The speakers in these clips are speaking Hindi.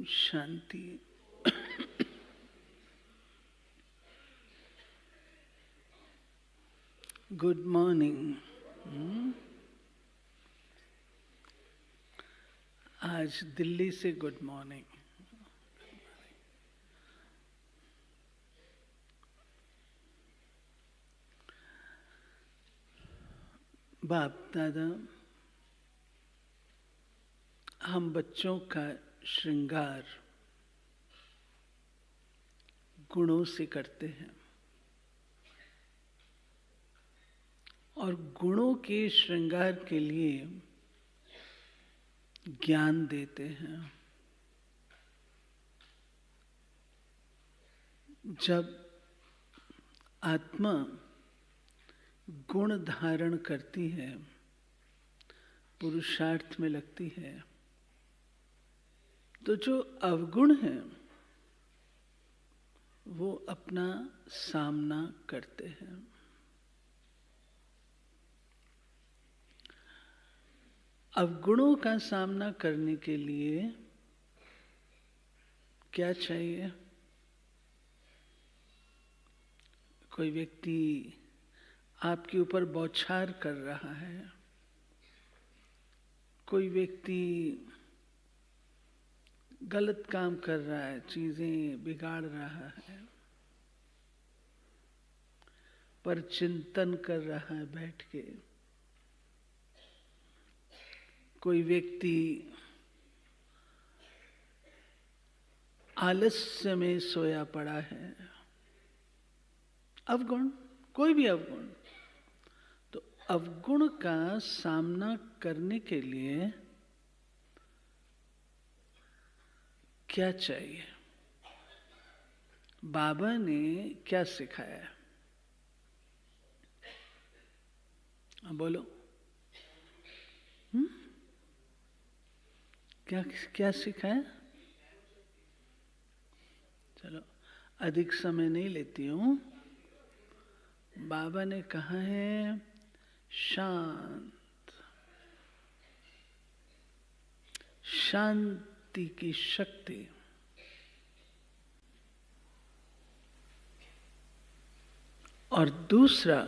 शांति। Good morning. आज दिल्ली से गुड मॉर्निंग। बाप दादा, हम बच्चों का श्रृंगार गुणों से करते हैं और गुणों के श्रृंगार के लिए ज्ञान देते हैं। जब आत्मा गुण धारण करती है, पुरुषार्थ में लगती है, तो जो अवगुण है वो अपना सामना करते हैं। अवगुणों का सामना करने के लिए क्या चाहिए? कोई व्यक्ति आपके ऊपर बौछार कर रहा है, कोई व्यक्ति गलत काम कर रहा है, चीजें बिगाड़ रहा है, पर चिंतन कर रहा है बैठ के, कोई व्यक्ति आलस्य में सोया पड़ा है, अवगुण, कोई भी अवगुण। तो अवगुण का सामना करने के लिए क्या चाहिए? बाबा ने क्या सिखाया? बोलो। क्या सिखाया? चलो, अधिक समय नहीं लेती हूँ। बाबा ने कहा है शांत, शांति की शक्ति। और दूसरा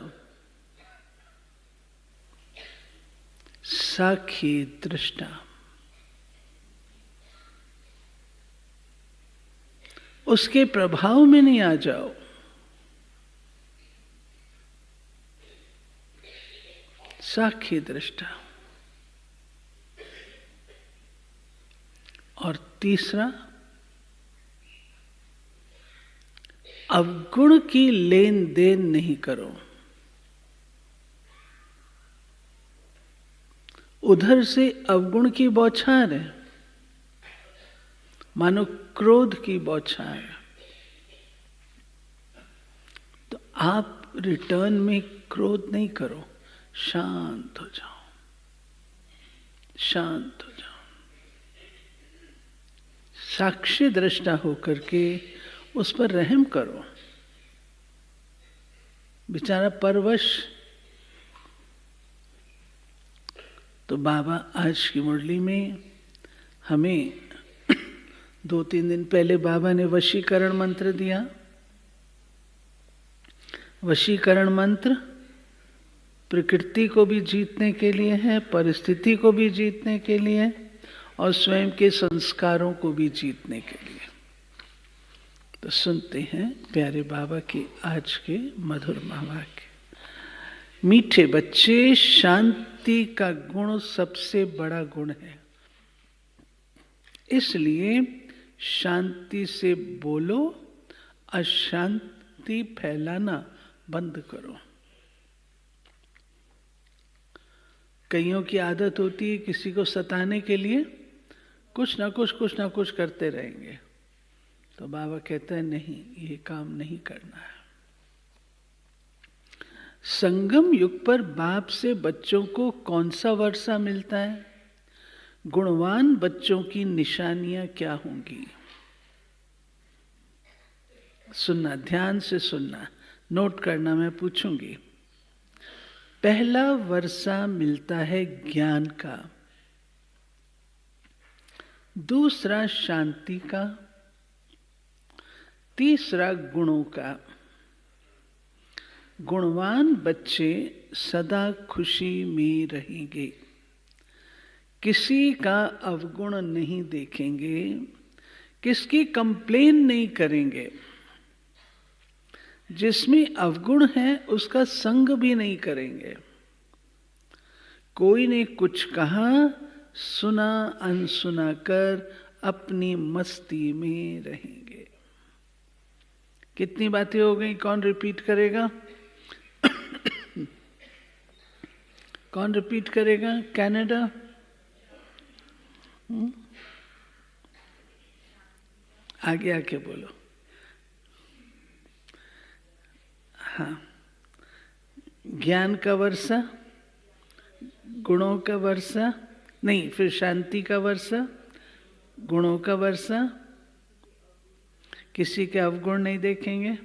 साक्षी दृष्टा। उसके प्रभाव में नहीं आ जाओ। साक्षी दृष्टा। और तीसरा, अवगुण की लेन देन नहीं करो। उधर से अवगुण की बौछार है, मानो क्रोध की बौछार। तो आप रिटर्न में क्रोध नहीं करो, शांत हो जाओ, शांत हो जाओ। साक्षी दृष्टा होकर के उस पर रहम करो। बेचारा परवश। तो बाबा आज की मुरली में हमें 2-3 दिन पहले बाबा ने वशीकरण मंत्र दिया। वशीकरण मंत्र प्रकृति को भी जीतने के लिए है, परिस्थिति को भी जीतने के लिए, और स्वयं के संस्कारों को भी जीतने के लिए। तो सुनते हैं प्यारे बाबा की आज के मधुर वाक्य। मीठे बच्चे, शांति का गुण सबसे बड़ा गुण है, इसलिए शांति से बोलो, अशांति फैलाना बंद करो। कईयों की आदत होती है किसी को सताने के लिए कुछ ना कुछ करते रहेंगे। तो बाबा कहते हैं नहीं, ये काम नहीं करना है। संगम युग पर बाप से बच्चों को कौन सा वर्षा मिलता है? गुणवान बच्चों की निशानियां क्या होंगी? सुनना, ध्यान से सुनना, नोट करना, मैं पूछूंगी। पहला वर्षा मिलता है ज्ञान का, दूसरा शांति का, तीसरा गुणों का। गुणवान बच्चे सदा खुशी में रहेंगे, किसी का अवगुण नहीं देखेंगे, किसकी कंप्लेन नहीं करेंगे। जिसमें अवगुण है उसका संग भी नहीं करेंगे। कोई ने कुछ कहा, सुना अनसुना कर अपनी मस्ती में रहेंगे। कितनी बातें हो गई, कौन रिपीट करेगा? कौन रिपीट करेगा? कनाडा? आगे आके बोलो। हाँ, ज्ञान का वर्षा, गुणों का वर्षा नहीं, फिर शांति का वर्षा, गुणों का वर्षा, किसी के अवगुण नहीं देखेंगे।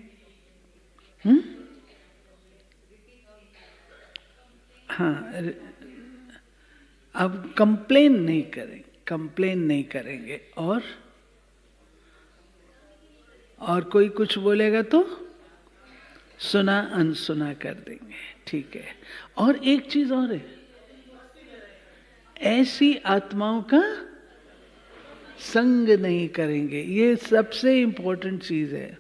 हाँ, अब कंप्लेन नहीं करेंगे, कंप्लेन नहीं करेंगे। और कोई कुछ बोलेगा तो सुना अनसुना कर देंगे। ठीक है। और एक चीज और है, ऐसी आत्माओं का संग नहीं करेंगे। ये सबसे इंपॉर्टेंट चीज है,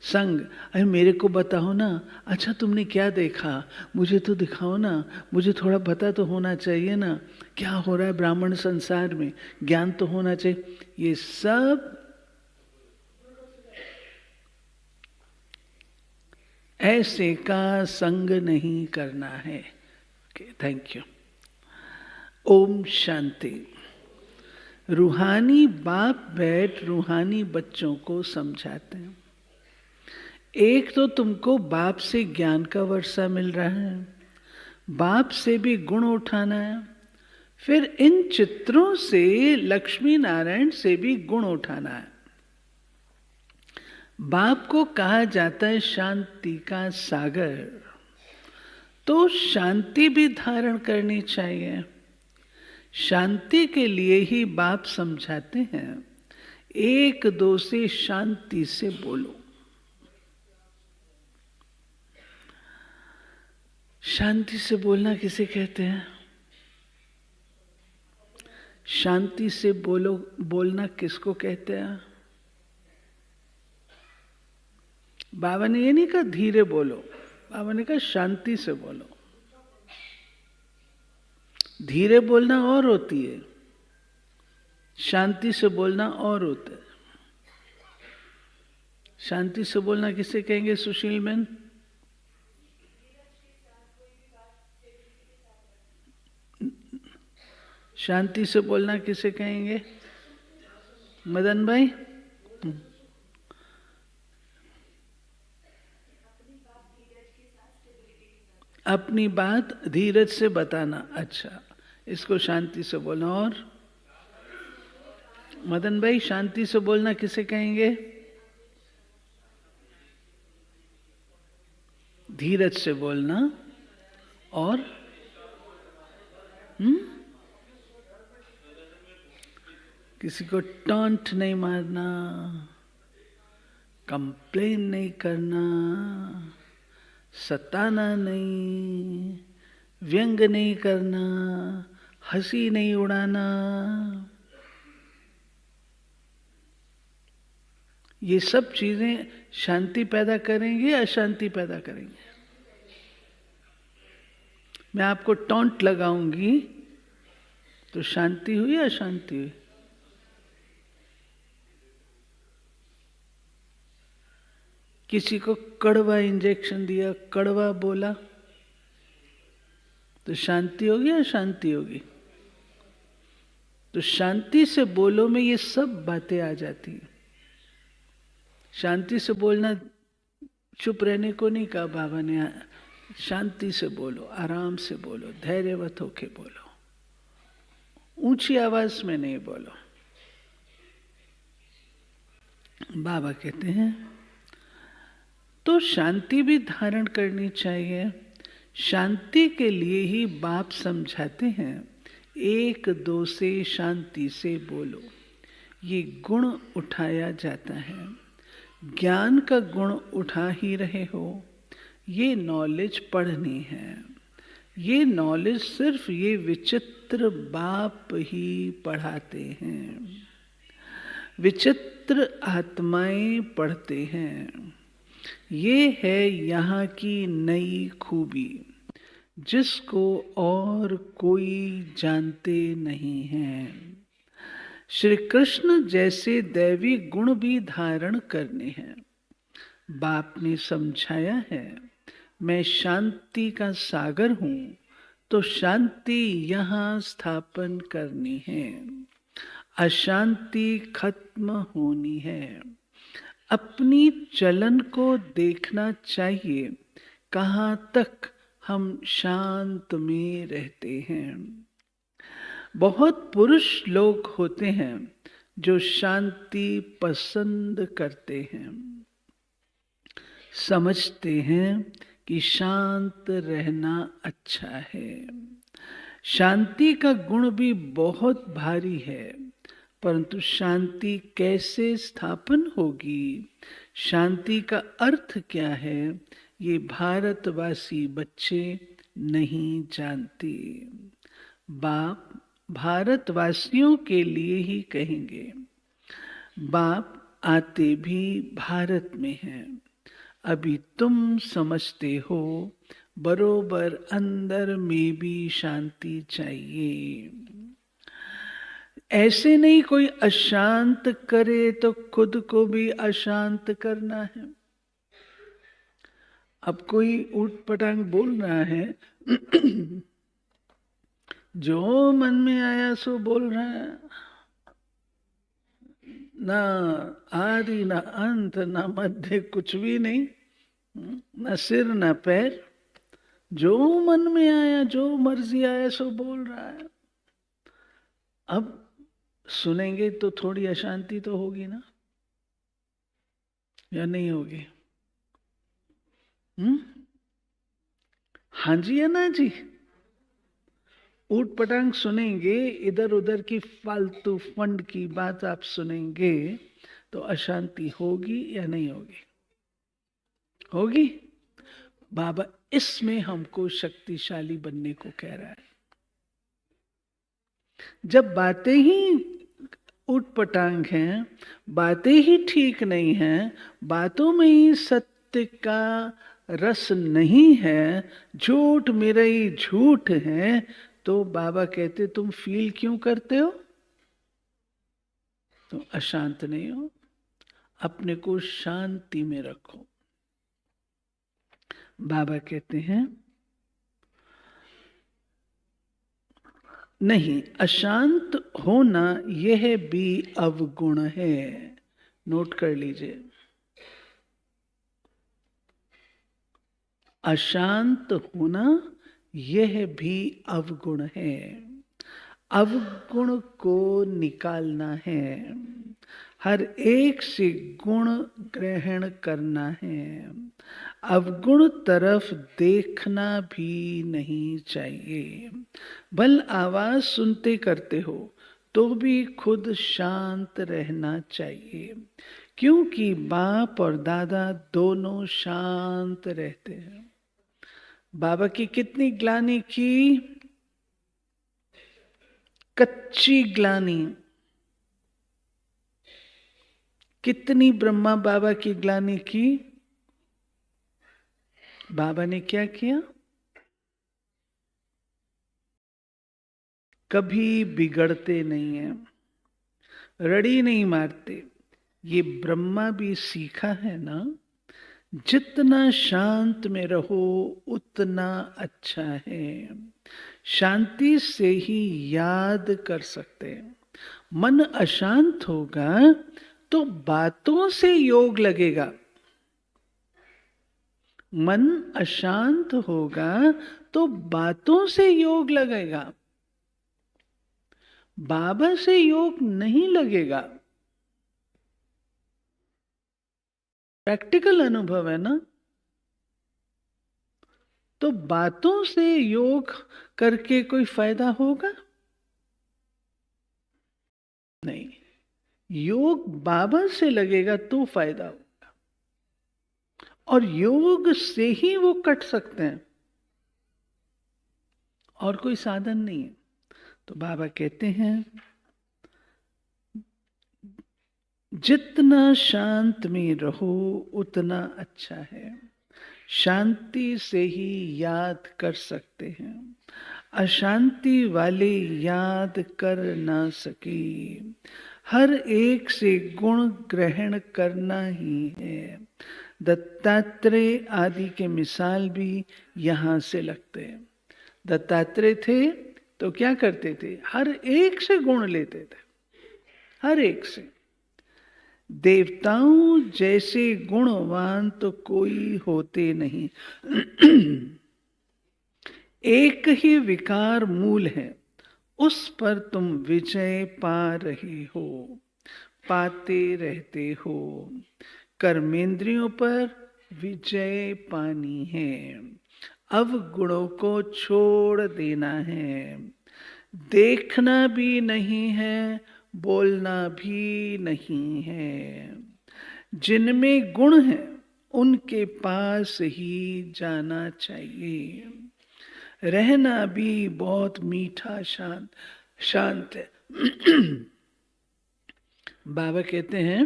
संग। अरे मेरे को बताओ ना, अच्छा तुमने क्या देखा, मुझे तो दिखाओ ना, मुझे थोड़ा पता तो होना चाहिए ना, क्या हो रहा है ब्राह्मण संसार में, ज्ञान तो होना चाहिए। ये सब ऐसे का संग नहीं करना है। Okay, thank you. ओम शांति। रूहानी बाप बैठ रूहानी बच्चों को समझाते हैं। एक तो तुमको बाप से ज्ञान का वर्षा मिल रहा है, बाप से भी गुण उठाना है, फिर इन चित्रों से लक्ष्मी नारायण से भी गुण उठाना है। बाप को कहा जाता है शांति का सागर, तो शांति भी धारण करनी चाहिए। शांति के लिए ही बाप समझाते हैं, एक दो से शांति से बोलो। शांति से बोलना किसे कहते हैं? शांति से बोलना किसको कहते हैं? बाबा ने ये नहीं कहा धीरे बोलो, बाबा ने कहा शांति से बोलो। धीरे बोलना और होती है, शांति से बोलना और होता है। शांति से बोलना किसे कहेंगे सुशील मैन? शांति से बोलना किसे कहेंगे मदन भाई? अपनी बात धीरज से बताना। अच्छा, इसको शांति से बोलना। और मदन भाई, शांति से बोलना किसे कहेंगे? धीरज से बोलना। और किसी को टॉन्ट नहीं मारना, कंप्लेन नहीं करना, सताना नहीं, व्यंग नहीं करना, हंसी नहीं उड़ाना। ये सब चीजें शांति पैदा करेंगे या अशांति पैदा करेंगे? मैं आपको टॉन्ट लगाऊंगी तो शांति हुई या अशांति हुई? किसी को कड़वा इंजेक्शन दिया, कड़वा बोला, तो शांति होगी या अशांति होगी? तो शांति से बोलो में ये सब बातें आ जाती हैं। शांति से बोलना, चुप रहने को नहीं कहा बाबा ने। शांति से बोलो, आराम से बोलो, धैर्यवत होके बोलो, ऊंची आवाज में नहीं बोलो। बाबा कहते हैं तो शांति भी धारण करनी चाहिए। शांति के लिए ही बाप समझाते हैं, एक दो से शांति से बोलो। ये गुण उठाया जाता है। ज्ञान का गुण उठा ही रहे हो, ये नॉलेज पढ़नी है। ये नॉलेज सिर्फ ये विचित्र बाप ही पढ़ाते हैं, विचित्र आत्माएं पढ़ते हैं। ये है यहाँ की नई खूबी, जिसको और कोई जानते नहीं हैं। श्री कृष्ण जैसे दैवी गुण भी धारण करने हैं। बाप ने समझाया है, मैं शांति का सागर हूँ, तो शांति यहाँ स्थापन करनी है, अशांति खत्म होनी है। अपनी चलन को देखना चाहिए, कहाँ तक हम शांत में रहते हैं। बहुत पुरुष लोग होते हैं जो शांति पसंद करते हैं, समझते हैं कि शांत रहना अच्छा है। शांति का गुण भी बहुत भारी है, परंतु शांति कैसे स्थापन होगी, शांति का अर्थ क्या है, ये भारतवासी बच्चे नहीं जानते। बाप भारतवासियों के लिए ही कहेंगे। बाप आते भी भारत में हैं। अभी तुम समझते हो, बरोबर अंदर में भी शांति चाहिए। ऐसे नहीं कोई अशांत करे तो खुद को भी अशांत करना है। अब कोई ऊट पटांग बोल रहा है जो मन में आया सो बोल रहा है, ना आदि ना अंत ना मध्य, कुछ भी नहीं, ना सिर ना पैर, जो मन में आया जो मर्जी आया सो बोल रहा है। अब सुनेंगे तो थोड़ी अशांति तो होगी ना, या नहीं होगी? हाँ जी या ना जी? ऊट पटांग सुनेंगे, इधर उधर की फालतू फंड की बात आप सुनेंगे तो अशांति होगी या नहीं होगी? होगी। बाबा इसमें हमको शक्तिशाली बनने को कह रहा है। जब बातें ही ऊट पटांग हैं, बातें ही ठीक नहीं हैं, बातों में ही सत्य का रस नहीं है, झूठ मेरा ही झूठ है, तो बाबा कहते तुम फील क्यों करते हो? तुम अशांत नहीं हो, अपने को शांति में रखो। बाबा कहते हैं नहीं, अशांत होना यह भी अवगुण है। नोट कर लीजिए, अशांत होना यह भी अवगुण है। अवगुण को निकालना है, हर एक से गुण ग्रहण करना है। अवगुण तरफ देखना भी नहीं चाहिए। भल आवाज सुनते करते हो तो भी खुद शांत रहना चाहिए, क्योंकि बाप और दादा दोनों शांत रहते हैं। बाबा की कितनी ग्लानि की, कच्ची ग्लानि। कितनी ब्रह्मा बाबा की ग्लानि की। बाबा ने क्या किया? कभी बिगड़ते नहीं है, रड़ी नहीं मारते। ये ब्रह्मा भी सीखा है ना, जितना शांत में रहो उतना अच्छा है। शांति से ही याद कर सकते हैं। मन अशांत होगा तो बातों से योग लगेगा। मन अशांत होगा तो बातों से योग लगेगा, बाबा से योग नहीं लगेगा। प्रैक्टिकल अनुभव है ना। तो बातों से योग करके कोई फायदा होगा नहीं। योग बाबा से लगेगा तो फायदा होगा, और योग से ही वो कट सकते हैं, और कोई साधन नहीं है। तो बाबा कहते हैं जितना शांत में रहो उतना अच्छा है। शांति से ही याद कर सकते हैं, अशांति वाले याद कर ना सके। हर एक से गुण ग्रहण करना ही है। दत्तात्रेय आदि के मिसाल भी यहाँ से लगते हैं। दत्तात्रेय थे तो क्या करते थे? हर एक से गुण लेते थे, हर एक से। देवताओं जैसे गुणवान तो कोई होते नहीं। एक ही विकार मूल है, उस पर तुम विजय पा रहे हो, पाते रहते हो। कर्मेंद्रियों पर विजय पानी है, अवगुणों को छोड़ देना है। देखना भी नहीं है, बोलना भी नहीं है। जिनमें गुण है उनके पास ही जाना चाहिए। रहना भी बहुत मीठा शांत शांत है। बाबा कहते हैं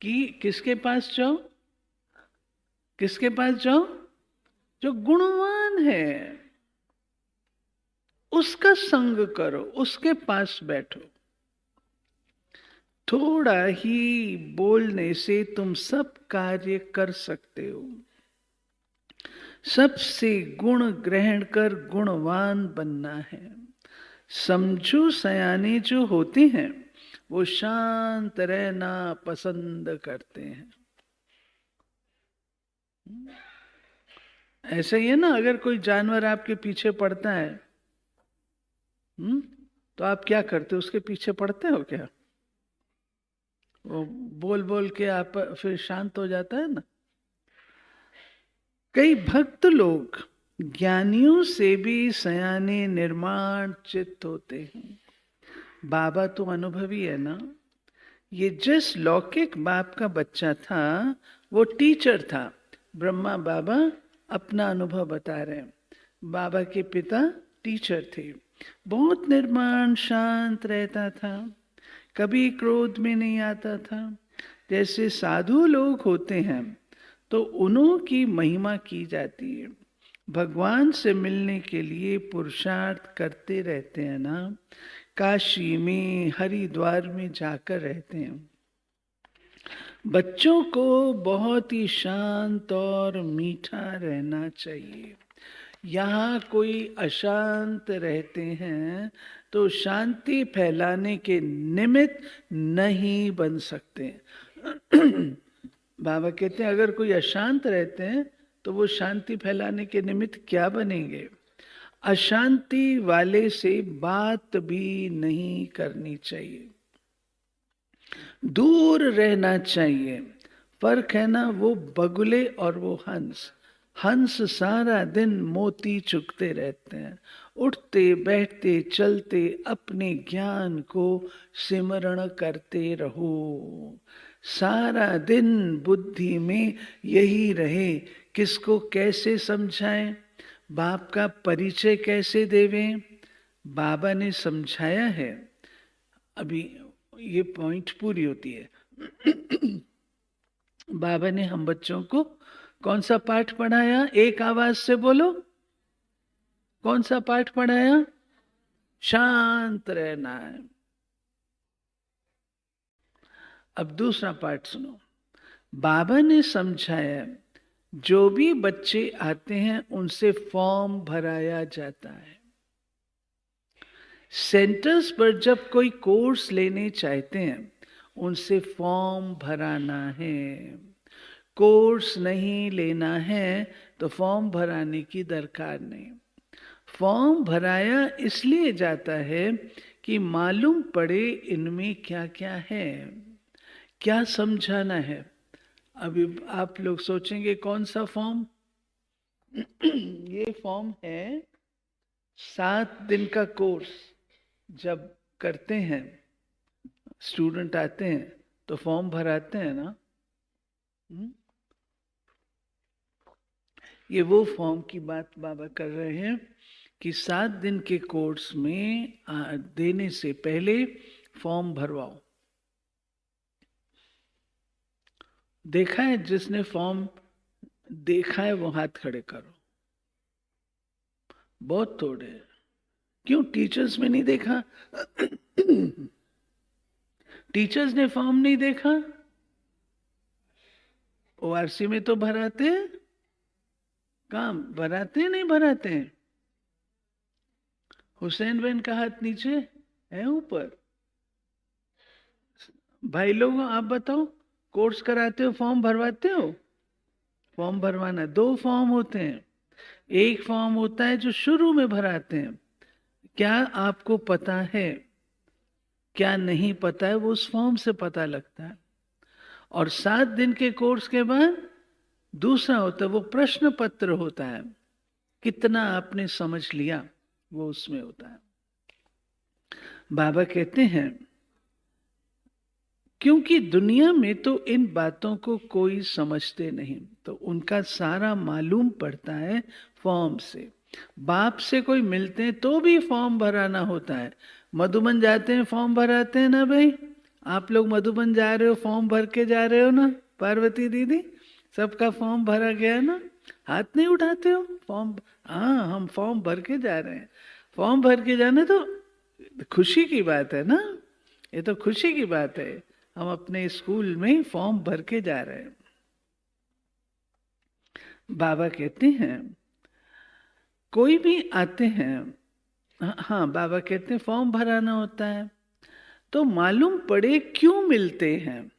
कि किसके पास जाओ? किसके पास जाओ? जो गुणवान है, उसका संग करो, उसके पास बैठो। थोड़ा ही बोलने से तुम सब कार्य कर सकते हो। सबसे गुण ग्रहण कर गुणवान बनना है। समझो सयाने जो होते हैं वो शांत रहना पसंद करते हैं। ऐसे ही है ना, अगर कोई जानवर आपके पीछे पड़ता है, तो आप क्या करते हो? उसके पीछे पड़ते हो क्या? वो बोल बोल के आप फिर शांत हो जाता है ना। कई भक्त लोग ज्ञानियों से भी सयाने निर्माण चित्त होते हैं। बाबा तो अनुभवी है ना। ये जिस लौकिक बाप का बच्चा था वो टीचर था। ब्रह्मा बाबा अपना अनुभव बता रहे हैं। बाबा के पिता टीचर थे। बहुत निर्माण शांत रहता था, कभी क्रोध में नहीं आता था। जैसे साधु लोग होते हैं तो उन्हों की महिमा की जाती है। भगवान से मिलने के लिए पुरुषार्थ करते रहते हैं ना। काशी में, हरिद्वार में जाकर रहते हैं। बच्चों को बहुत ही शांत और मीठा रहना चाहिए। यहाँ कोई अशांत रहते हैं तो शांति फैलाने के निमित्त नहीं बन सकते। बाबा कहते हैं अगर कोई अशांत रहते हैं तो वो शांति फैलाने के निमित्त क्या बनेंगे? अशांति वाले से बात भी नहीं करनी चाहिए, दूर रहना चाहिए। फर्क है ना, वो बगुले और वो हंस। हंस सारा दिन मोती चुगते रहते हैं, उठते बैठते चलते अपने ज्ञान को सिमरण करते रहो। सारा दिन बुद्धि में यही रहे, किसको कैसे समझाएं, बाप का परिचय कैसे देवें। बाबा ने समझाया है, अभी ये पॉइंट पूरी होती है। बाबा ने हम बच्चों को कौन सा पाठ पढ़ाया? एक आवाज से बोलो, कौन सा पाठ पढ़ाया? शांत रहना है। अब दूसरा पाठ सुनो। बाबा ने समझाया जो भी बच्चे आते हैं उनसे फॉर्म भराया जाता है। सेंटर्स पर जब कोई कोर्स लेने चाहते हैं उनसे फॉर्म भराना है। कोर्स नहीं लेना है तो फॉर्म भराने की दरकार नहीं। फॉर्म भराया इसलिए जाता है कि मालूम पड़े इनमें क्या क्या है, क्या समझाना है। अभी आप लोग सोचेंगे कौन सा फॉर्म? ये फॉर्म है 7 दिन का कोर्स जब करते हैं, स्टूडेंट आते हैं तो फॉर्म भराते हैं ना। ये वो फॉर्म की बात बाबा कर रहे हैं कि 7 दिन के कोर्स में देने से पहले फॉर्म भरवाओ। देखा है, जिसने फॉर्म देखा है वो हाथ खड़े करो। बहुत थोड़े हैं। क्यों टीचर्स में नहीं देखा? टीचर्स ने फॉर्म नहीं देखा? ओआरसी में तो भराते हैं। काम भराते हैं, नहीं भराते हैं? हुसैन बहन का हाथ नीचे है, ऊपर? भाई लोग आप बताओ, कोर्स कराते हो, फॉर्म भरवाते हो? फॉर्म भरवाना 2 फॉर्म होते हैं। एक फॉर्म होता है जो शुरू में भराते हैं। क्या आपको पता है? क्या नहीं पता है वो उस फॉर्म से पता लगता है। और 7 दिन के कोर्स के बाद दूसरा होता है, वो प्रश्न पत्र होता है। कितना आपने समझ लिया वो उसमें होता है। बाबा कहते हैं क्योंकि दुनिया में तो इन बातों को कोई समझते नहीं, तो उनका सारा मालूम पड़ता है फॉर्म से। बाप से कोई मिलते हैं तो भी फॉर्म भराना होता है। मधुबन जाते हैं, फॉर्म भराते हैं ना भाई? आप लोग मधुबन जा रहे हो, फॉर्म भर के जा रहे हो ना? पार्वती दीदी, सबका फॉर्म भरा गया ना? हाथ नहीं उठाते हो? फॉर्म, हाँ, हम फॉर्म भर के जा रहे हैं। फॉर्म भर के जाना तो खुशी की बात है ना? ये तो खुशी की बात है। हम अपने स्कूल में फॉर्म भर के जा रहे हैं। बाबा कहते हैं कोई भी आते हैं, हाँ, बाबा कहते हैं फॉर्म भराना होता है तो मालूम पड़े क्यों मिलते हैं।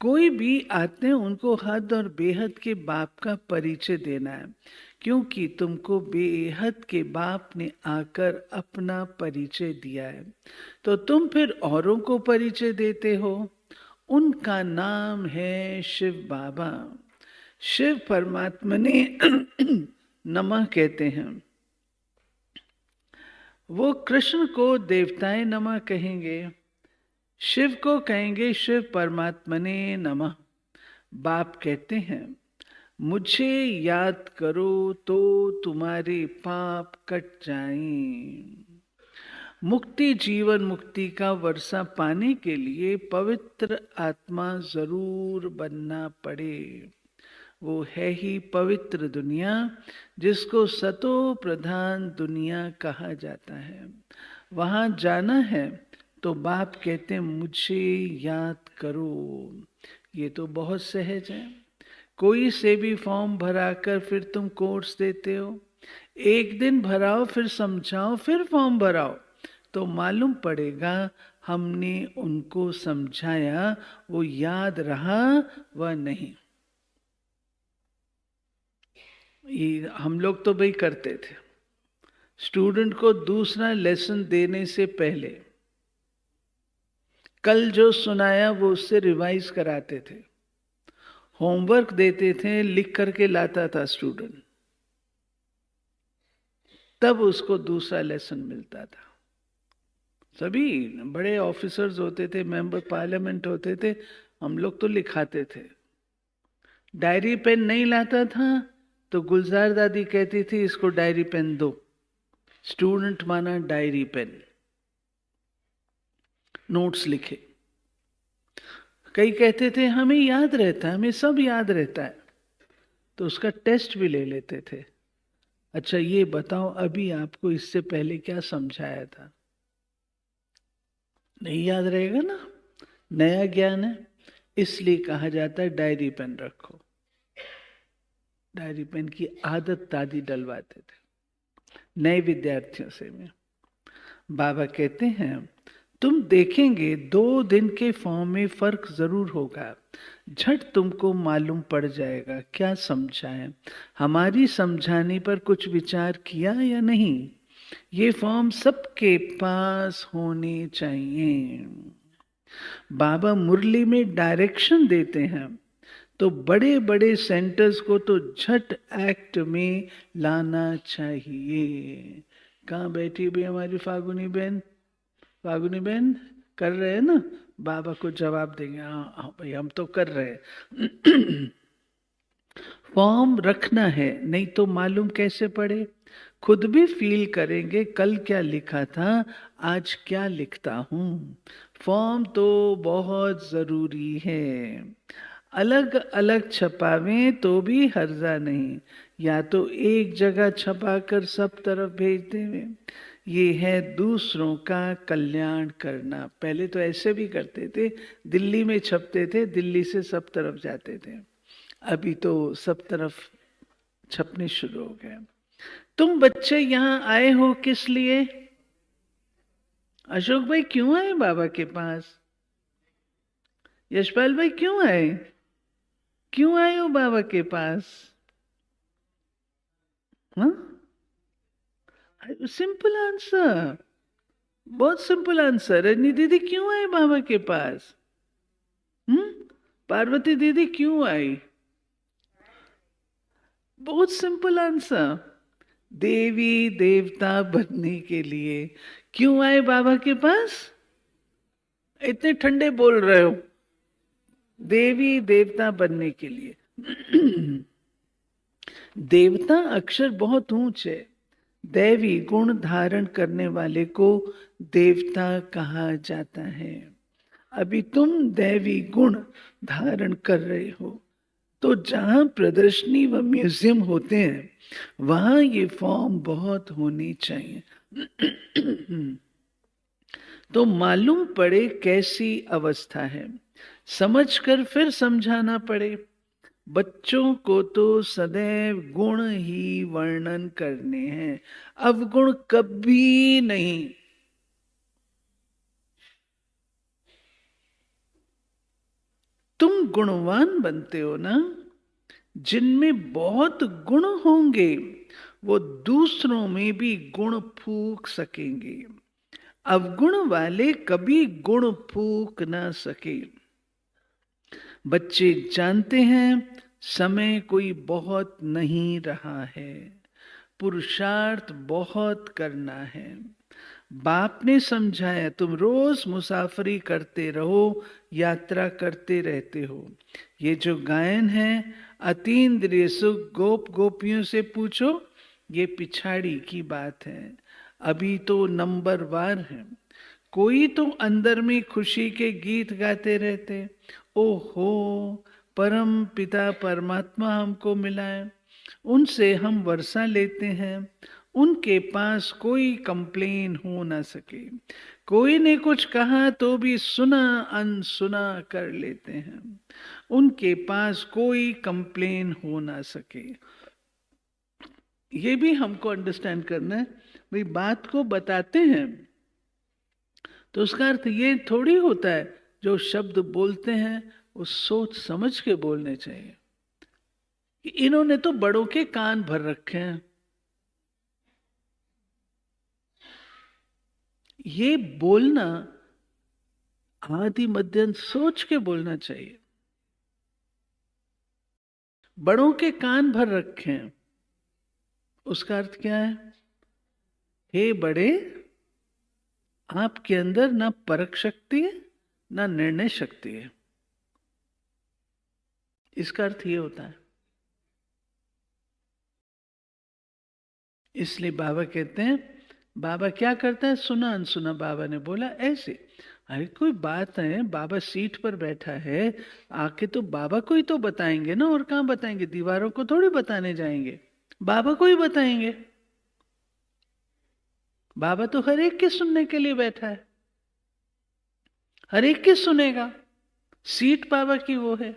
कोई भी आते हैं उनको हद और बेहद के बाप का परिचय देना है, क्योंकि तुमको बेहद के बाप ने आकर अपना परिचय दिया है, तो तुम फिर औरों को परिचय देते हो। उनका नाम है शिव बाबा। शिव परमात्मा ने नमः कहते हैं। वो कृष्ण को देवताएं नमः कहेंगे, शिव को कहेंगे शिव परमात्मने नमः। बाप कहते हैं मुझे याद करो तो तुम्हारे पाप कट जाएं। मुक्ति, जीवन मुक्ति का वर्षा पाने के लिए पवित्र आत्मा जरूर बनना पड़े। वो है ही पवित्र दुनिया, जिसको सतो प्रधान दुनिया कहा जाता है। वहां जाना है तो बाप कहते हैं मुझे याद करो। ये तो बहुत सहज है। कोई से भी फॉर्म भराकर फिर तुम कोर्स देते हो। एक दिन भराओ, फिर समझाओ, फिर फॉर्म भराओ, तो मालूम पड़ेगा हमने उनको समझाया, वो याद रहा व नहीं। ये हम लोग तो भाई करते थे। स्टूडेंट को दूसरा लेसन देने से पहले कल जो सुनाया वो उससे रिवाइज कराते थे। होमवर्क देते थे, लिख करके लाता था स्टूडेंट, तब उसको दूसरा लेसन मिलता था। सभी बड़े ऑफिसर्स होते थे, मेंबर पार्लियामेंट होते थे, हम लोग तो लिखाते थे। डायरी पेन नहीं लाता था तो गुलजार दादी कहती थी इसको डायरी पेन दो। स्टूडेंट माना डायरी पेन, नोट्स लिखे। कई कहते थे हमें याद रहता है, हमें सब याद रहता है, तो उसका टेस्ट भी ले लेते थे। अच्छा ये बताओ अभी आपको इससे पहले क्या समझाया था? नहीं याद रहेगा ना, नया ज्ञान है, इसलिए कहा जाता है डायरी पेन रखो। डायरी पेन की आदत दादी डलवाते थे नए विद्यार्थियों से में। बाबा कहते हैं तुम देखेंगे 2 दिन के फॉर्म में फर्क जरूर होगा। झट तुमको मालूम पड़ जाएगा क्या समझा है। हमारी समझाने पर कुछ विचार किया या नहीं? ये फॉर्म सबके पास होने चाहिए। बाबा मुरली में डायरेक्शन देते हैं तो बड़े बड़े सेंटर्स को तो झट एक्ट में लाना चाहिए। कहाँ बैठी भी हमारी फागुनी बहन? फागुनी बहन कर रहे हैं ना, बाबा को जवाब देंगे, हाँ हाँ भाई हम तो कर रहे हैं। फॉर्म रखना है, नहीं तो मालूम कैसे पड़े? खुद भी फील करेंगे कल क्या लिखा था, आज क्या लिखता हूँ। फॉर्म तो बहुत जरूरी है। अलग अलग छपावें तो भी हर्जा नहीं, या तो एक जगह छपा कर सब तरफ भेज देवे। ये है दूसरों का कल्याण करना। पहले तो ऐसे भी करते थे, दिल्ली में छपते थे, दिल्ली से सब तरफ जाते थे। अभी तो सब तरफ छपने शुरू हो गए। तुम बच्चे यहाँ आए हो किस लिए? अशोक भाई क्यों आए बाबा के पास? यशपाल भाई क्यों आए? क्यों आए हो बाबा के पास? हाँ, सिंपल आंसर, बहुत सिंपल आंसर। रजनी दीदी क्यों आए बाबा के पास? हम्म, पार्वती दीदी क्यों आई? बहुत सिंपल आंसर, देवी देवता बनने के लिए। क्यों आए बाबा के पास? इतने ठंडे बोल रहे हो। देवी देवता बनने के लिए। देवता अक्षर बहुत ऊंच है। दैवी गुण धारण करने वाले को देवता कहा जाता है। अभी तुम दैवी गुण धारण कर रहे हो, तो जहां प्रदर्शनी व म्यूजियम होते हैं वहां ये फॉर्म बहुत होनी चाहिए। तो मालूम पड़े कैसी अवस्था है, समझकर फिर समझाना पड़े। बच्चों को तो सदैव गुण ही वर्णन करने हैं, अवगुण कभी नहीं। तुम गुणवान बनते हो ना, जिनमें बहुत गुण होंगे वो दूसरों में भी गुण फूंक सकेंगे। अवगुण वाले कभी गुण फूंक ना सके। बच्चे जानते हैं समय कोई बहुत नहीं रहा है, पुरुषार्थ बहुत करना है। बाप ने समझाया, तुम रोज मुसाफरी करते रहो, यात्रा करते रहते हो। ये जो गायन है अतीन्द्रिय सुख गोप गोपियों से पूछो, ये पिछाड़ी की बात है, अभी तो नंबर वार है। कोई तो अंदर में खुशी के गीत गाते रहते, ओहो परम पिता परमात्मा हमको मिला है, उनसे हम वर्षा लेते हैं। उनके पास कोई कंप्लेन हो ना सके, कोई ने कुछ कहा तो भी सुना अनसुना कर लेते हैं। उनके पास कोई कंप्लेन हो ना सके। ये भी हमको अंडरस्टैंड करना है। भाई बात को बताते हैं तो उसका अर्थ ये थोड़ी होता है जो शब्द बोलते हैं वो सोच समझ के बोलने चाहिए। इन्होंने तो बड़ों के कान भर रखे हैं। ये बोलना आदि मध्यम सोच के बोलना चाहिए। बड़ों के कान भर रखे हैं, उसका अर्थ क्या है? हे बड़े, आपके अंदर ना परख शक्ति है ना निर्णय शक्ति है। इसका अर्थ ये होता है। इसलिए बाबा कहते हैं, बाबा क्या करता है, सुना अनसुना। बाबा ने बोला ऐसे, अरे कोई बात है, बाबा सीट पर बैठा है, आके तो बाबा को ही तो बताएंगे ना, और कहाँ बताएंगे? दीवारों को थोड़ी बताने जाएंगे, बाबा को ही बताएंगे। बाबा तो हर एक के सुनने के लिए बैठा है, हर एक के सुनेगा, सीट बाबा की वो है।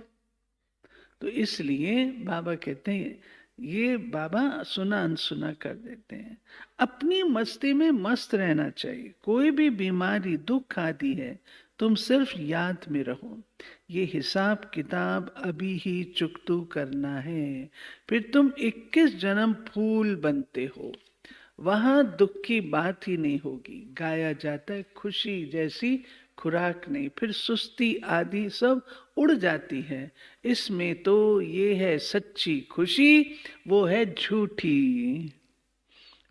तो इसलिए बाबा कहते हैं, ये बाबा सुना अनसुना कर देते हैं। अपनी मस्ती में मस्त रहना चाहिए। कोई भी बीमारी दुख आदि है, तुम सिर्फ याद में रहो। ये हिसाब किताब अभी ही चुकतू करना है, फिर तुम 21 जन्म फूल बनते हो, वहां दुख की बात ही नहीं होगी। गाया जाता है खुशी जैसी खुराक नहीं, फिर सुस्ती आदि सब उड़ जाती है। इसमें तो ये है सच्ची खुशी, वो है झूठी,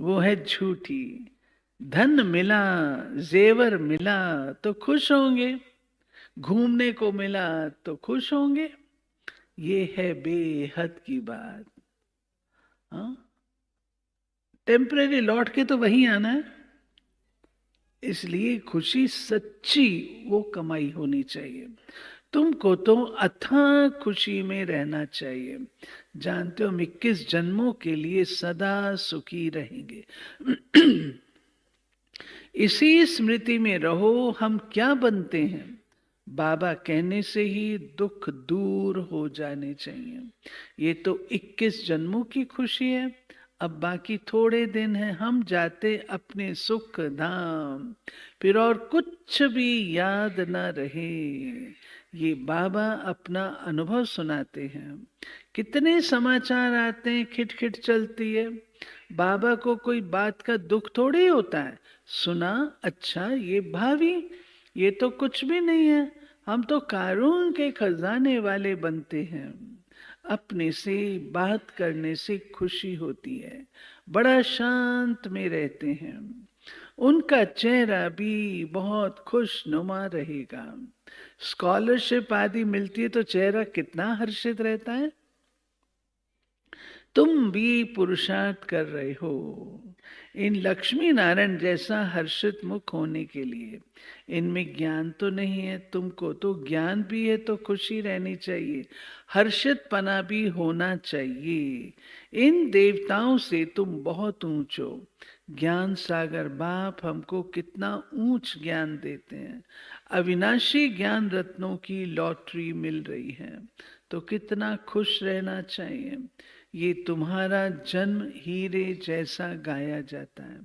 वो है झूठी। धन मिला जेवर मिला तो खुश होंगे, घूमने को मिला तो खुश होंगे, ये है बेहद की बात। हाँ, टेम्परेरी लौट के तो वहीं आना है, इसलिए खुशी सच्ची वो कमाई होनी चाहिए। तुमको तो अथाह खुशी में रहना चाहिए। जानते हो हम 21 जन्मों के लिए सदा सुखी रहेंगे। इसी स्मृति में रहो, हम क्या बनते हैं, बाबा कहने से ही दुख दूर हो जाने चाहिए। ये तो 21 जन्मों की खुशी है। अब बाकी थोड़े दिन हैं, हम जाते अपने सुख धाम, फिर और कुछ भी याद न रहे। ये बाबा अपना अनुभव सुनाते हैं। कितने समाचार आते हैं, खिटखिट चलती है। बाबा को कोई बात का दुख थोड़ी होता है। सुना, अच्छा ये भावी, ये तो कुछ भी नहीं है। हम तो कारून के खजाने वाले बनते हैं। अपने से बात करने से खुशी होती है, बड़ा शांत में रहते हैं। उनका चेहरा भी बहुत खुशनुमा रहेगा। स्कॉलरशिप आदि मिलती है तो चेहरा कितना हर्षित रहता है। तुम भी पुरुषार्थ कर रहे हो इन लक्ष्मी नारायण जैसा हर्षित मुख होने के लिए। इनमें ज्ञान तो नहीं है, तुमको तो ज्ञान भी है, तो खुशी रहनी चाहिए, हर्षित पना भी होना चाहिए। इन देवताओं से तुम बहुत ऊंच हो। ज्ञान सागर बाप हमको कितना ऊंच ज्ञान देते हैं। अविनाशी ज्ञान रत्नों की लॉटरी मिल रही है, तो कितना खुश रहना चाहिए। ये तुम्हारा जन्म हीरे जैसा गाया जाता है।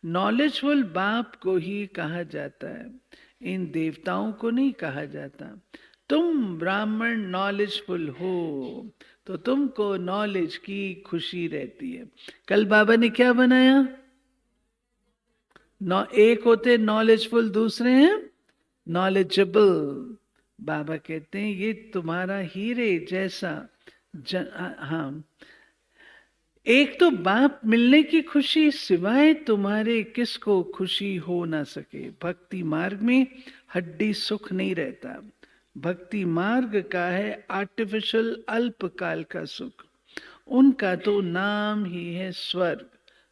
नॉलेजफुल बाप को ही कहा जाता है, इन देवताओं को नहीं कहा जाता। तुम ब्राह्मण नॉलेजफुल हो तो तुमको नॉलेज की खुशी रहती है। कल बाबा ने क्या बनाया? एक होते नॉलेजफुल, दूसरे हैं नॉलेजेबल। बाबा कहते हैं ये तुम्हारा हीरे जैसा हाँ, एक तो बाप मिलने की खुशी, सिवाय तुम्हारे किसको खुशी हो ना सके। भक्ति मार्ग में हड्डी सुख नहीं रहता। भक्ति मार्ग का है आर्टिफिशियल अल्पकाल का सुख। उनका तो नाम ही है स्वर्ग,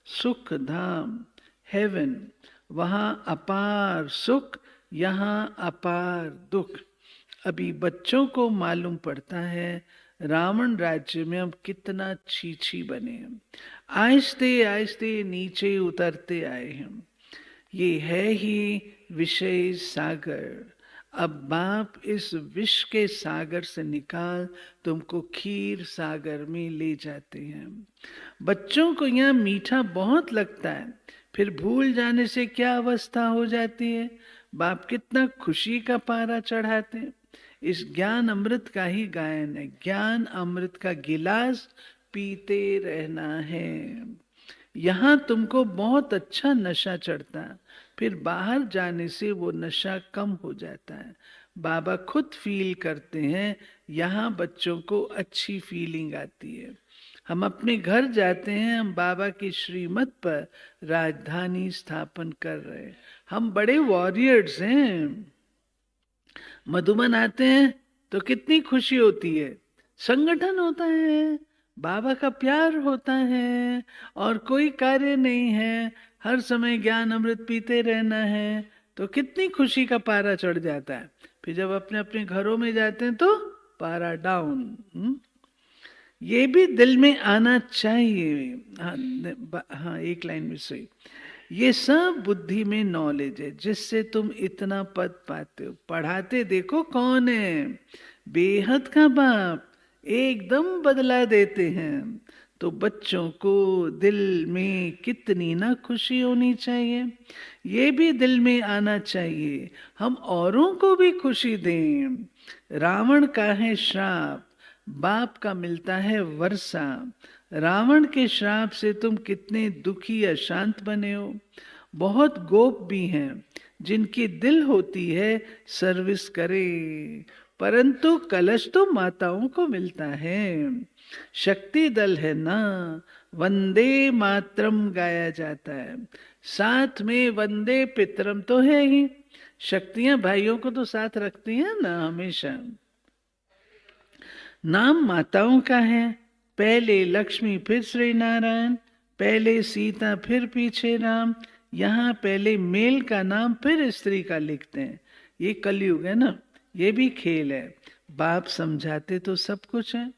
सुख धाम, हेवन। वहां अपार सुख, यहाँ अपार दुख। अभी बच्चों को मालूम पड़ता है रावण राज्य में हम कितना छीछी बने हैं। आहिस्ते आहिस्ते नीचे उतरते आए हैं। ये है ही विषय सागर। अब बाप इस विष के सागर से निकाल तुमको खीर सागर में ले जाते हैं। बच्चों को यहाँ मीठा बहुत लगता है, फिर भूल जाने से क्या अवस्था हो जाती है। बाप कितना खुशी का पारा चढ़ाते हैं। इस ज्ञान अमृत का ही गायन है। ज्ञान अमृत का गिलास पीते रहना है। यहाँ तुमको बहुत अच्छा नशा चढ़ता है, फिर बाहर जाने से वो नशा कम हो जाता है। बाबा खुद फील करते हैं, यहाँ बच्चों को अच्छी फीलिंग आती है। हम अपने घर जाते हैं, हम बाबा की श्रीमत पर राजधानी स्थापन कर रहे हैं। हम बड़े वॉरियर्स हैं। मधुबन आते हैं तो कितनी खुशी होती है। संगठन होता है, बाबा का प्यार होता है और कोई कार्य नहीं है, हर समय ज्ञान अमृत पीते रहना है, तो कितनी खुशी का पारा चढ़ जाता है। फिर जब अपने अपने घरों में जाते हैं तो पारा डाउन। ये भी दिल में आना चाहिए। हाँ, एक लाइन में सही। ये सब बुद्धि में नॉलेज है जिससे तुम इतना पद पाते हो। पढ़ाते देखो कौन है, बेहद का बाप, एकदम बदला देते हैं। तो बच्चों को दिल में कितनी ना खुशी होनी चाहिए, ये भी दिल में आना चाहिए। हम औरों को भी खुशी दें। रावण का है श्राप, बाप का मिलता है वर्षा। रावण के श्राप से तुम कितने दुखी अशांत बने हो। बहुत गोप भी हैं जिनकी दिल होती है सर्विस करे, परंतु कलश तो माताओं को मिलता है। शक्ति दल है ना, वंदे मातरम गाया जाता है, साथ में वंदे पितरम तो है ही। शक्तियां भाइयों को तो साथ रखती हैं ना हमेशा। नाम माताओं का है, पहले लक्ष्मी फिर श्री नारायण, पहले सीता फिर पीछे राम। यहाँ पहले मेल का नाम फिर स्त्री का लिखते हैं। ये कलयुग है ना, ये भी खेल है। बाप समझाते तो सब कुछ है,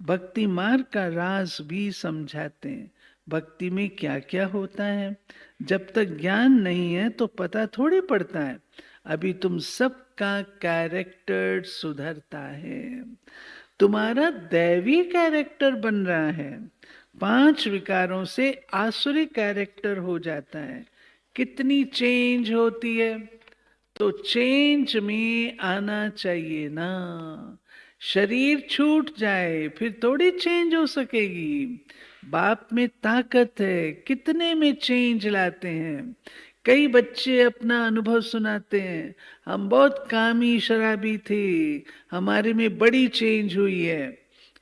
भक्ति मार्ग का राज भी समझाते हैं। भक्ति में क्या क्या होता है, जब तक ज्ञान नहीं है तो पता थोड़ी पड़ता है। अभी तुम सबका कैरेक्टर सुधरता है, तुम्हारा दैवी कैरेक्टर बन रहा है। 5 विकारों से आसुरी कैरेक्टर हो जाता है। कितनी चेंज होती है, तो चेंज में आना चाहिए ना। शरीर छूट जाए फिर थोड़ी चेंज हो सकेगी। बाप में ताकत है, कितने में चेंज लाते हैं। कई बच्चे अपना अनुभव सुनाते हैं, हम बहुत कामी शराबी थे, हमारे में बड़ी चेंज हुई है।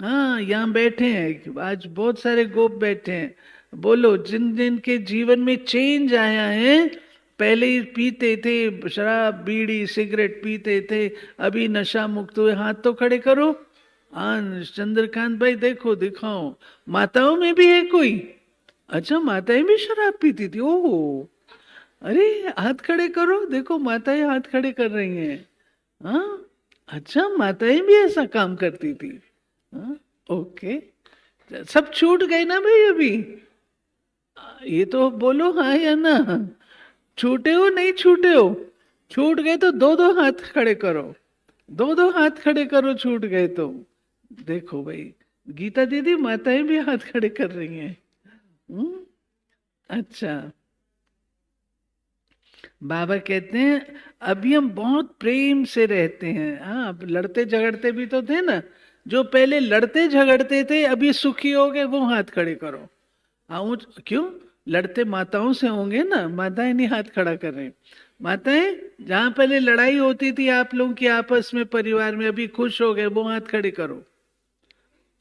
हाँ, यहाँ बैठे हैं आज बहुत सारे गोप बैठे हैं। बोलो, जिन जिन के जीवन में चेंज आया है, पहले ही पीते थे शराब बीड़ी सिगरेट पीते थे, अभी नशा मुक्त हुए, हाथ तो खड़े करो। हाँ चंद्रकांत भाई, देखो दिखाओ, माताओं में भी है कोई? अच्छा, माताएं भी शराब पीती थी? ओहो, अरे हाथ खड़े करो, देखो माताएं हाथ खड़े कर रही हैं। हाँ, अच्छा, माताएं भी ऐसा काम करती थी। हाँ, ओके, सब छूट गए ना भाई अभी? ये तो बोलो हाँ या ना। छूटे हो नहीं छूटे हो? छूट गए तो 2-2 हाथ खड़े करो, 2-2 हाथ खड़े करो छूट गए तो। देखो भाई, गीता दीदी माताएं भी हाथ खड़े कर रही हैं। अच्छा, बाबा कहते हैं अभी हम बहुत प्रेम से रहते हैं। हाँ, अब लड़ते झगड़ते भी तो थे ना। जो पहले लड़ते झगड़ते थे अभी सुखी हो गए, वो हाथ खड़े करो। हाँ, क्यों? लड़ते माताओं से होंगे ना, माताएं नहीं हाथ खड़ा कर रही। माताएं, जहां पहले लड़ाई होती थी आप लोगों की आपस में परिवार में, अभी खुश हो गए, वो हाथ खड़े करो।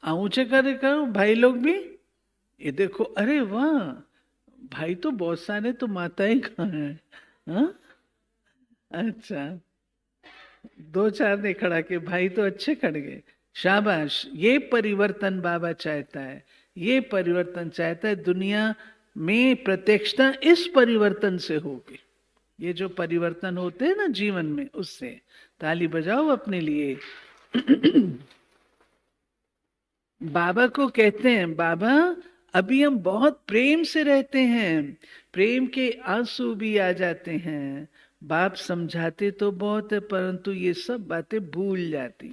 ऊंचे खड़े करो भाई लोग भी। ये देखो, अरे वाह, भाई तो बहुत सारे, तो माताएं कहाँ हैं? हाँ, अच्छा, 2-4 ने खड़ा के, भाई तो अच्छे खड़ गए। शाबाश, ये परिवर्तन बाबा चाहता है, ये परिवर्तन चाहता है। दुनिया में प्रत्यक्षता इस परिवर्तन से होगी। ये जो परिवर्तन होते हैं ना जीवन में, उससे। ताली बजाओ अपने लिए। बाबा को कहते हैं, बाबा अभी हम बहुत प्रेम से रहते हैं, प्रेम के आंसू भी आ जाते हैं। बाप समझाते तो बहुत है, परंतु ये सब बातें भूल जाती।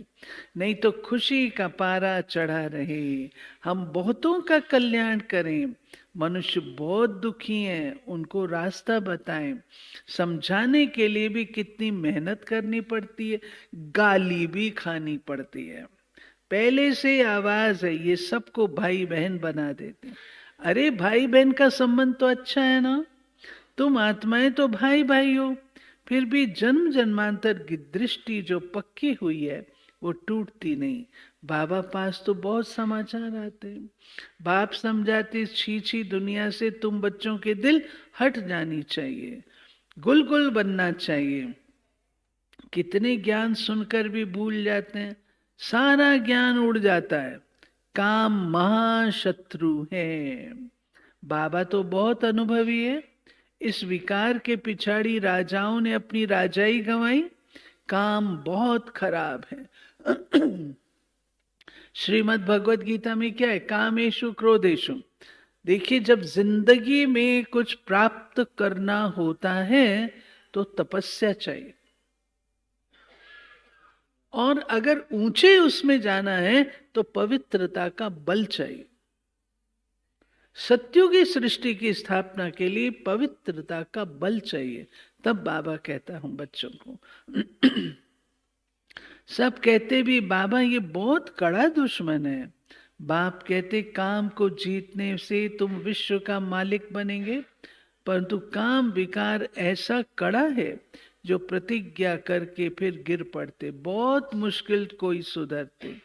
नहीं तो खुशी का पारा चढ़ा रहे, हम बहुतों का कल्याण करें। मनुष्य बहुत दुखी हैं, उनको रास्ता बताएं। समझाने के लिए भी कितनी मेहनत करनी पड़ती है, गाली भी खानी पड़ती है। पहले से आवाज है, ये सबको भाई बहन बना देते हैं। अरे भाई बहन का संबंध तो अच्छा है ना, तुम आत्माएं तो भाई भाई हो। फिर भी जन्म जन्मांतर की दृष्टि जो पक्की हुई है वो टूटती नहीं। बाबा पास तो बहुत समाचार आते हैं। बाप समझाते, छी दुनिया से तुम बच्चों के दिल हट जानी चाहिए, गुल गुल बनना चाहिए। कितने ज्ञान सुनकर भी भूल जाते हैं, सारा ज्ञान उड़ जाता है। काम महाशत्रु है। बाबा तो बहुत अनुभवी है। इस विकार के पिछाड़ी राजाओं ने अपनी राजाई गंवाई। काम बहुत खराब है। श्रीमद् भगवत गीता में क्या है? कामेशु क्रोधेशु। देखिए, जब जिंदगी में कुछ प्राप्त करना होता है तो तपस्या चाहिए, और अगर ऊंचे उसमें जाना है तो पवित्रता का बल चाहिए। सत्युगी सृष्टि की स्थापना के लिए पवित्रता का बल चाहिए। तब बाबा कहता हूं बच्चों को। सब कहते भी बाबा ये बहुत कड़ा दुश्मन है। बाप कहते काम को जीतने से तुम विश्व का मालिक बनेंगे, परंतु काम विकार ऐसा कड़ा है जो प्रतिज्ञा करके फिर गिर पड़ते, बहुत मुश्किल कोई सुधरते।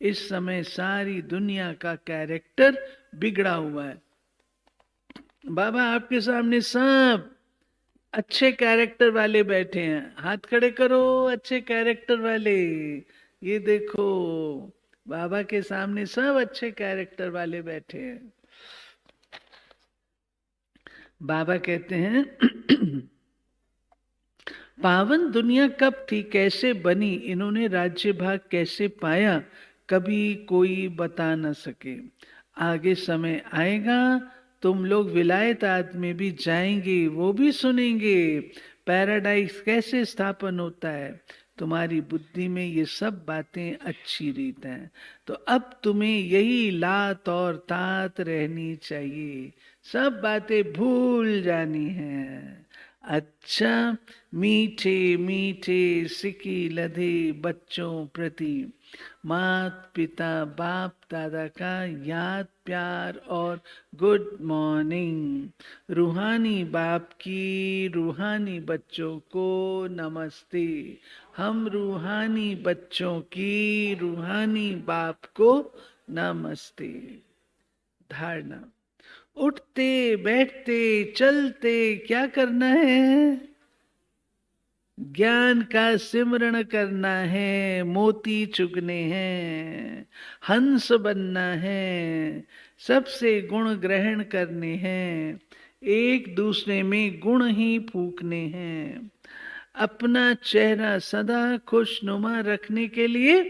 इस समय सारी दुनिया का कैरेक्टर बिगड़ा हुआ है। बाबा आपके सामने सब अच्छे कैरेक्टर वाले बैठे हैं, हाथ खड़े करो अच्छे कैरेक्टर वाले। ये देखो बाबा के सामने सब अच्छे कैरेक्टर वाले बैठे हैं। बाबा कहते हैं पावन दुनिया कब थी, कैसे बनी, इन्होंने राज्य भाग कैसे पाया, कभी कोई बता न सके। आगे समय आएगा तुम लोग विलायत में भी जाएंगे, वो भी सुनेंगे पैराडाइज कैसे स्थापन होता है। तुम्हारी बुद्धि में ये सब बातें अच्छी रीत हैं, तो अब तुम्हें यही लात और तात रहनी चाहिए, सब बातें भूल जानी हैं। अच्छा मीठे मीठे सिकी लधे बच्चों प्रति मात पिता बाप दादा का याद प्यार और गुड मॉर्निंग। रूहानी बाप की रूहानी बच्चों को नमस्ते। हम रूहानी बच्चों की रूहानी बाप को नमस्ते। धारणा, उठते बैठते चलते क्या करना है? ज्ञान का सिमरण करना है, मोती चुगने हैं, हंस बनना है, सबसे गुण ग्रहण करने हैं, एक दूसरे में गुण ही फूकने हैं। अपना चेहरा सदा खुशनुमा रखने के लिए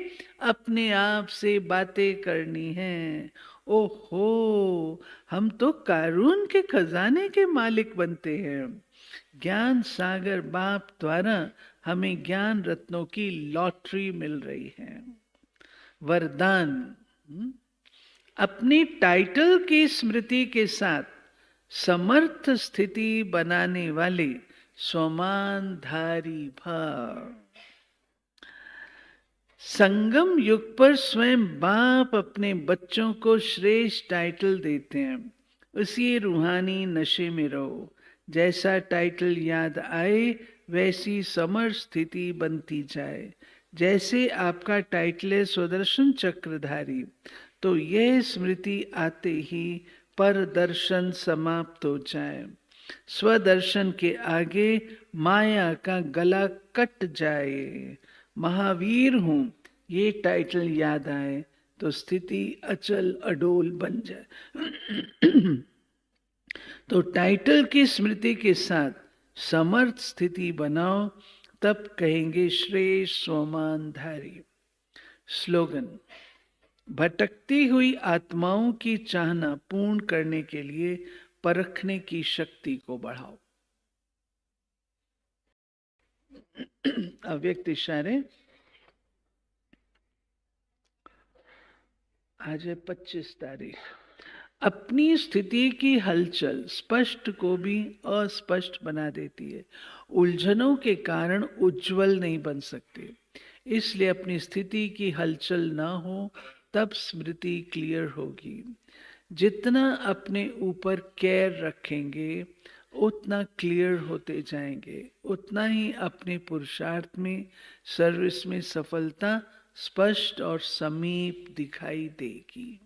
अपने आप से बातें करनी हैं। ओहो, हम तो कारून के खजाने के मालिक बनते हैं। ज्ञान सागर बाप द्वारा हमें ज्ञान रत्नों की लॉटरी मिल रही है। वरदान, अपनी टाइटल की स्मृति के साथ समर्थ स्थिति बनाने वाले स्वमानधारी भाव। संगम युग पर स्वयं बाप अपने बच्चों को श्रेष्ठ टाइटल देते हैं, उसी रूहानी नशे में रहो। जैसा टाइटल याद आए वैसी समर स्थिति बनती जाए। जैसे आपका टाइटल है सुदर्शन चक्रधारी, तो यह स्मृति आते ही पर दर्शन समाप्त हो जाए, स्वदर्शन के आगे माया का गला कट जाए। महावीर हूं ये टाइटल याद आए तो स्थिति अचल अडोल बन जाए। तो टाइटल की स्मृति के साथ समर्थ स्थिति बनाओ, तब कहेंगे श्रेष्ठ स्वमानधारी। स्लोगन, भटकती हुई आत्माओं की चाहना पूर्ण करने के लिए परखने की शक्ति को बढ़ाओ। अव्यक्त इशारे, आज है 25 तारीख। अपनी स्थिति की हलचल स्पष्ट को भी अस्पष्ट बना देती है। उलझनों के कारण उज्जवल नहीं बन सकते, इसलिए अपनी स्थिति की हलचल ना हो तब स्मृति क्लियर होगी। जितना अपने ऊपर केयर रखेंगे उतना क्लियर होते जाएंगे, उतना ही अपने पुरुषार्थ में सर्विस में सफलता स्पष्ट और समीप दिखाई देगी।